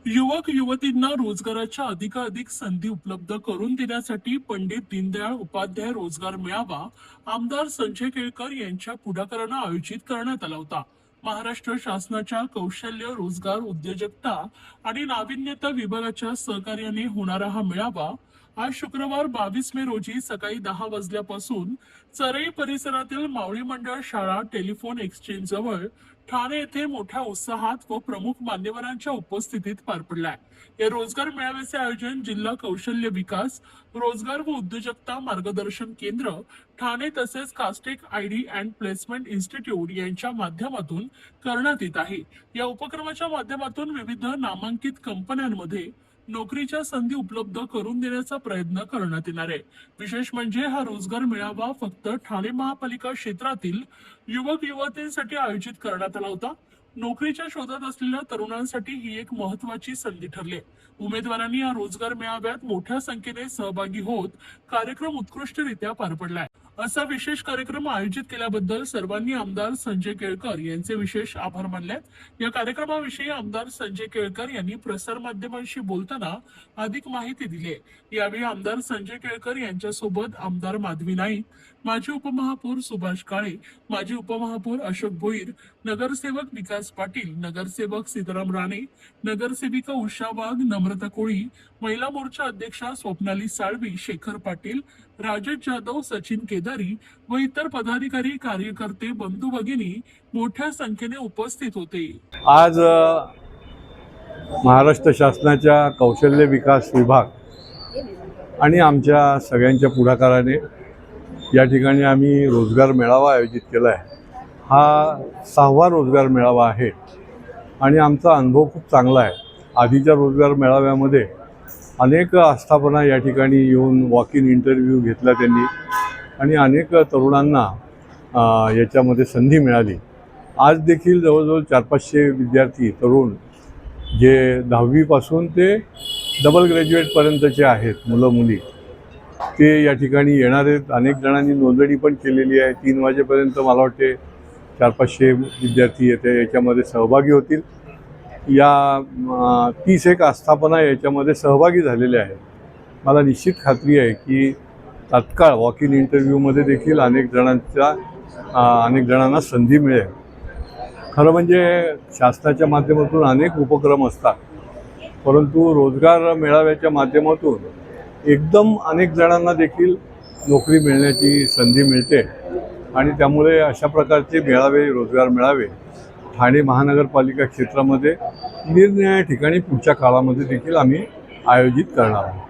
युवक युवतींना रोजगाराच्या अधिकाधिक संधी उपलब्ध करून देण्यासाठी पंडित दीनदयाळ उपाध्याय रोजगार मेळावा आमदार संजय केळकर यांच्या पुढाकाराने आयोजित करण्यात आला होता। महाराष्ट्र शासनाच्या कौशल्य रोजगार उद्योजकता आणि नाविन्यता विभागाच्या सहकार्याने होणारा हा मेळावा आज शुक्रवार 22 मे रोजी सकाळी 10 वाजल्यापासून चरई परिसरातील मावळी मंडळ शाळा टेलिफोन एक्सचेंज जवळ ठाणे येथे मोठ्या उत्साहात व प्रमुख मान्यवरांच्या उपस्थितीत पार पडलाय। या रोजगार मेळाव्याचे आयोजन जिल्हा कौशल्य विकास रोजगार व उद्योजकता मार्गदर्शन केंद्र ठाणे तसेच कास्टेक आयडी अँड प्लेसमेंट इन्स्टिट्यूट यांच्या माध्यमातून करण्यात येत आहे। या उपक्रमाच्या माध्यमातून विविध नामांकित कंपन्यांमध्ये नोकरीच्या संधी उपलब्ध करून देण्याचा प्रयत्न करण्यात येणार आहे। विशेष म्हणजे हा रोजगार मेळावा फक्त ठाणे महापालिका क्षेत्रातील युवक युवतींसाठी आयोजित करण्यात आला होता। नोकरीच्या शोधात असलेल्या तरुणांसाठी ही एक महत्त्वाची संधी ठरली। उमेदवारांनी या रोजगार मेळाव्यात मोठ्या संख्येने सहभागी होत कार्यक्रम उत्कृष्टरित्या पार पडलाय। असा विशेष कार्यक्रम आयोजित केल्याबद्दल सर्वांनी आमदार संजय केळकर यांचे विशेष आभार मानले। या कार्यक्रमाविषयी आमदार संजय केळकर यांनी प्रसार माध्यमांशी बोलताना अधिक माहिती दिली। यावेळी आमदार संजय केळकर यांच्यासोबत आमदार माधवी नाईक, माजी उपमहापौर सुभाष काळे, माजी उपमहापौर अशोक भोईर, नगरसेवक विकास पाटील, नगरसेवक सीताराम राणे, नगरसेविका उषा वाघ, नम्रता कोळी, महिला मोर्चा अध्यक्षा स्वप्नाली साळवी, शेखर पाटील, राजेश जाधव, सचिन केदारी व इतर पदाधिकारी कार्यकर्ते बंधू भगिनी मोठ्या संख्येने उपस्थित होते। आज महाराष्ट्र शासनाच्या कौशल्य विकास विभाग आणि आमच्या सगळ्यांच्या पुढाकाराने या ठिकाणी आम्ही रोजगार मेळावा आयोजित केला आहे। हा 6वा रोजगार मेळावा आहे आणि आमचा अनुभव खूप चांगला आहे। आधीच्या रोजगार मेळाव्यामध्ये अनेक आस्थापना या ठिकाणी येऊन वॉक इन इंटरव्ह्यू घेतला त्यांनी आणि अनेक तरुणांना याच्यामध्ये संधी मिळाली। आज देखील जवळजवळ 400-500 विद्यार्थी तरुण जे 10वी पासून ते डबल ग्रॅज्युएटपर्यंतचे आहेत मुलं मुली ते या ठिकाणी येणार आहेत। अनेक जणांनी नोंदणी पण केलेली आहे। 3 वाजेपर्यंत मला वाटते 400-500 विद्यार्थी याच्यामध्ये सहभागी होतील। या 30 आस्थापना याच्यामध्ये सहभागी झालेल्या आहेत। मला निश्चित खात्री आहे की तात्काळ वॉक इन इंटरव्ह्यूमध्ये देखील अनेक जणांना संधी मिळेल। खरं म्हणजे शासनाच्या माध्यमातून अनेक उपक्रम असतात, परंतु रोजगार मेळाव्याच्या माध्यमातून एकदम अनेक जणांना देखील नोकरी मिळण्याची संधी मिळते आणि त्यामुळे अशा प्रकारचे मेळावे रोजगार मेळावे ठाणे महानगरपालिका क्षेत्रामध्ये निरनिराळ्या ठिकाणी पुढच्या काळामध्ये देखील आम्ही आयोजित करणार आहोत।